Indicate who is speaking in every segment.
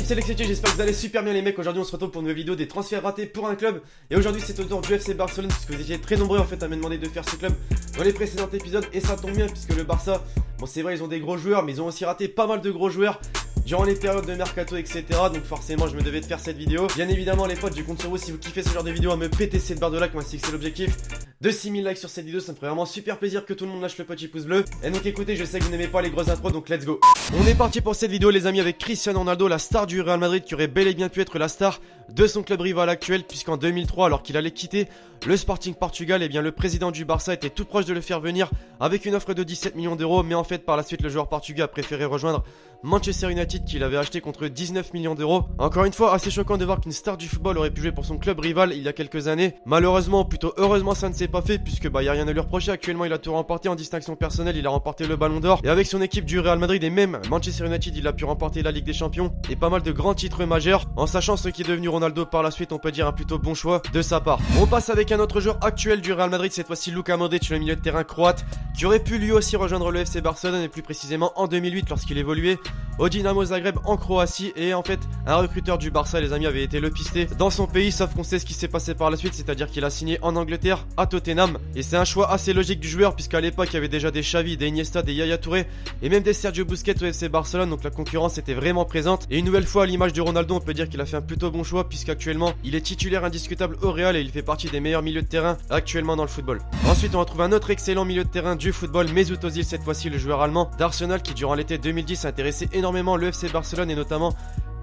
Speaker 1: l'équipe c'est Lexity, j'espère que vous allez super bien les mecs. Aujourd'hui on se retrouve pour une nouvelle vidéo des transferts ratés pour un club. Et aujourd'hui c'est au tour du FC Barcelone, puisque vous étiez très nombreux en fait à me demander de faire ce club dans les précédents épisodes. Et ça tombe bien puisque le Barça, bon c'est vrai ils ont des gros joueurs, mais ils ont aussi raté pas mal de gros joueurs durant les périodes de mercato etc. Donc forcément je me devais de faire cette vidéo. Bien évidemment les potes, je compte sur vous si vous kiffez ce genre de vidéo à me péter cette barre de like. Moi c'est que c'est l'objectif de 6000 likes sur cette vidéo. Ça me ferait vraiment super plaisir que tout le monde lâche le petit pouce bleu. Et donc écoutez, je sais que vous n'aimez pas les grosses intros, donc let's go. On est parti pour cette vidéo les amis avec Cristiano Ronaldo, la star du Real Madrid, qui aurait bel et bien pu être la star de son club rival actuel, puisqu'en 2003 alors qu'il allait quitter le Sporting Portugal, et bien le président du Barça était tout proche de le faire venir avec une offre de 17 millions d'euros. Mais en fait par la suite le joueur portugais a préféré rejoindre Manchester United, qu'il avait acheté contre 19 millions d'euros. Encore une fois assez choquant de voir qu'une star du football aurait pu jouer pour son club rival il y a quelques années. Malheureusement, plutôt heureusement, ça ne s'est pas fait, puisque y a rien à lui reprocher. Actuellement il a tout remporté en distinction personnelle, il a remporté le Ballon d'Or, et avec son équipe du Real Madrid et même Manchester United il a pu remporter la Ligue des Champions et pas mal de grands titres majeurs. En sachant ce qui est devenu Ronaldo par la suite, on peut dire un plutôt bon choix de sa part. On passe avec un autre joueur actuel du Real Madrid, cette fois-ci Luka Modric, le milieu de terrain croate, qui aurait pu lui aussi rejoindre le FC Barcelone, et plus précisément en 2008 lorsqu'il évoluait au Dinamo Zagreb en Croatie. Et en fait un recruteur du Barça les amis avait été le pister dans son pays, sauf qu'on sait ce qui s'est passé par la suite, c'est-à-dire qu'il a signé en Angleterre à Tottenham. Et c'est un choix assez logique du joueur, puisqu'à l'époque il y avait déjà des Xavi, des Iniesta, des Yaya Touré et même des Sergio Busquets au FC Barcelone, donc la concurrence était vraiment présente. Et une nouvelle fois à l'image de Ronaldo, on peut dire qu'il a fait un plutôt bon choix, puisqu'actuellement il est titulaire indiscutable au Real et il fait partie des meilleurs milieux de terrain actuellement dans le football. Ensuite on retrouve un autre excellent milieu de terrain du football, Mesut Özil, cette fois-ci le joueur allemand d'Arsenal, qui durant l'été 2010 a intéressé énormément le FC Barcelone et notamment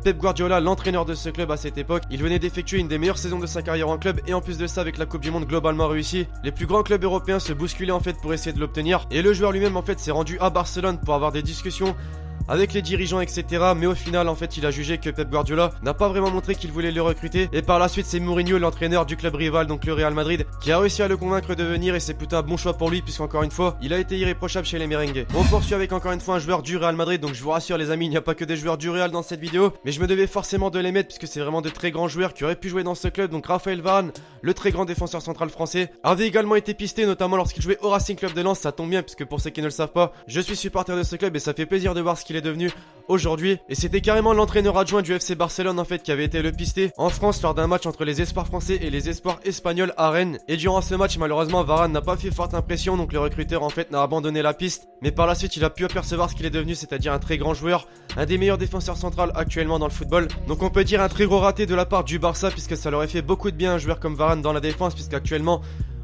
Speaker 1: Pep Guardiola, l'entraîneur de ce club à cette époque. Il venait d'effectuer une des meilleures saisons de sa carrière en club, et en plus de ça avec la Coupe du Monde globalement réussie, les plus grands clubs européens se bousculaient en fait pour essayer de l'obtenir. Et le joueur lui-même en fait s'est rendu à Barcelone pour avoir des discussions avec les dirigeants etc. Mais au final en fait il a jugé que Pep Guardiola n'a pas vraiment montré qu'il voulait le recruter, et par la suite c'est Mourinho, l'entraîneur du club rival, donc le Real Madrid, qui a réussi à le convaincre de venir. Et c'est plutôt un bon choix pour lui, puisqu'encore une fois il a été irréprochable chez les merengues. On poursuit avec encore une fois un joueur du Real Madrid, donc je vous rassure les amis, il n'y a pas que des joueurs du Real dans cette vidéo, mais je me devais forcément de les mettre puisque c'est vraiment de très grands joueurs qui auraient pu jouer dans ce club. Donc Raphaël Varane, le très grand défenseur central français, avait également été pisté, notamment lorsqu'il jouait au Racing Club de Lens. Ça tombe bien puisque pour ceux qui ne le savent pas, je suis supporter de ce club et ça fait plaisir de voir ce qu'il est devenu aujourd'hui. Et c'était carrément l'entraîneur adjoint du FC Barcelone en fait qui avait été le pisté en France lors d'un match entre les espoirs français et les espoirs espagnols à Rennes. Et durant ce match malheureusement Varane n'a pas fait forte impression, donc le recruteur en fait n'a abandonné la piste. Mais par la suite il a pu apercevoir ce qu'il est devenu, c'est-à-dire un très grand joueur, un des meilleurs défenseurs centrales actuellement dans le football. Donc on peut dire un très gros raté de la part du Barça, puisque ça leur aurait fait beaucoup de bien un joueur comme Varane dans la défense, puisqu'actuellement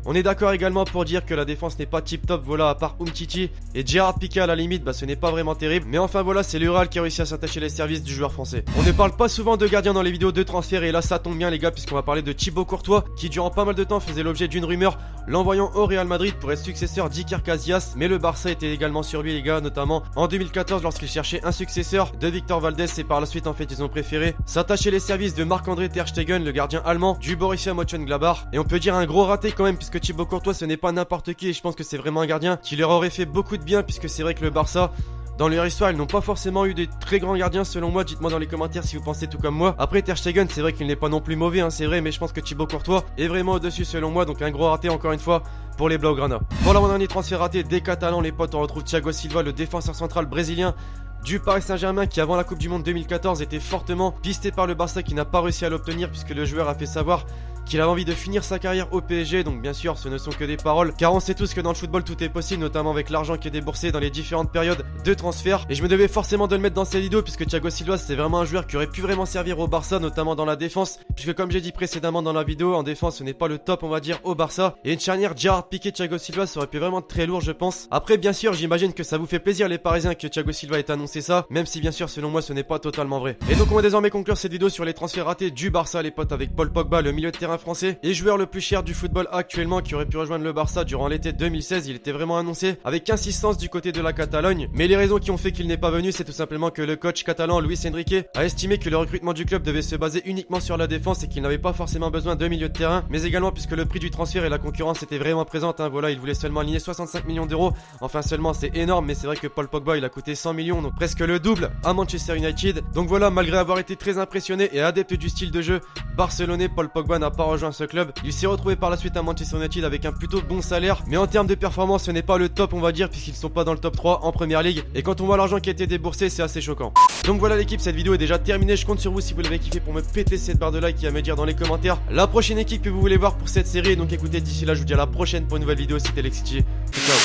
Speaker 1: on est d'accord également pour dire que la défense n'est pas tip top, voilà, à part Umtiti et Gerard Piqué à la limite, ce n'est pas vraiment terrible. Mais enfin voilà, c'est le Real qui a réussi à s'attacher les services du joueur français. On ne parle pas souvent de gardiens dans les vidéos de transfert, et là ça tombe bien les gars, puisqu'on va parler de Thibaut Courtois, qui durant pas mal de temps faisait l'objet d'une rumeur l'envoyant au Real Madrid pour être successeur d'Iker Casillas. Mais le Barça était également sur lui les gars, notamment en 2014 lorsqu'il cherchait un successeur de Victor Valdés, et par la suite en fait ils ont préféré s'attacher les services de Marc-André Ter Stegen, le gardien allemand du Borussia Mönchengladbach. Et on peut dire un gros raté quand même, puisque Thibaut Courtois ce n'est pas n'importe qui, et je pense que c'est vraiment un gardien qui leur aurait fait beaucoup de bien, puisque c'est vrai que le Barça dans leur histoire, ils n'ont pas forcément eu des très grands gardiens selon moi. Dites-moi dans les commentaires si vous pensez tout comme moi. Après Ter Stegen, c'est vrai qu'il n'est pas non plus mauvais, c'est vrai, mais je pense que Thibaut Courtois est vraiment au-dessus selon moi. Donc un gros raté encore une fois pour les Blaugrana. Voilà mon dernier transfert raté des Catalans les potes. On retrouve Thiago Silva, le défenseur central brésilien du Paris Saint-Germain, qui avant la Coupe du Monde 2014 était fortement pisté par le Barça, qui n'a pas réussi à l'obtenir, puisque le joueur a fait savoir qu'il avait envie de finir sa carrière au PSG. Donc bien sûr ce ne sont que des paroles, car on sait tous que dans le football tout est possible, notamment avec l'argent qui est déboursé dans les différentes périodes de transfert. Et je me devais forcément de le mettre dans cette vidéo, puisque Thiago Silva c'est vraiment un joueur qui aurait pu vraiment servir au Barça, notamment dans la défense, puisque comme j'ai dit précédemment dans la vidéo, en défense ce n'est pas le top on va dire au Barça, et une charnière Gerard Piqué Thiago Silva ça aurait pu vraiment être très lourd je pense. Après bien sûr j'imagine que ça vous fait plaisir les Parisiens que Thiago Silva ait annoncé ça, même si bien sûr selon moi ce n'est pas totalement vrai. Et donc on va désormais conclure cette vidéo sur les transferts ratés du Barça les potes, avec Paul Pogba, le milieu de terrain français et joueur le plus cher du football actuellement, qui aurait pu rejoindre le Barça durant l'été 2016. Il était vraiment annoncé avec insistance du côté de la Catalogne, mais les raisons qui ont fait qu'il n'est pas venu, c'est tout simplement que le coach catalan Luis Enrique a estimé que le recrutement du club devait se baser uniquement sur la défense et qu'il n'avait pas forcément besoin de milieu de terrain, mais également puisque le prix du transfert et la concurrence étaient vraiment présentes, voilà, il voulait seulement aligner 65 millions d'euros, enfin seulement, c'est énorme, mais c'est vrai que Paul Pogba il a coûté 100 millions, donc presque le double à Manchester United. Donc voilà, malgré avoir été très impressionné et adepte du style de jeu barcelonais, Paul Pogba n'a pas avoir rejoint ce club. Il s'est retrouvé par la suite à Manchester United avec un plutôt bon salaire, mais en termes de performance ce n'est pas le top on va dire, puisqu'ils sont pas dans le top 3 en première ligue, et quand on voit l'argent qui a été déboursé c'est assez choquant. Donc voilà l'équipe, cette vidéo est déjà terminée, je compte sur vous si vous l'avez kiffé pour me péter cette barre de like et à me dire dans les commentaires la prochaine équipe que vous voulez voir pour cette série. Donc écoutez, d'ici là je vous dis à la prochaine pour une nouvelle vidéo, c'était Lexity, ciao.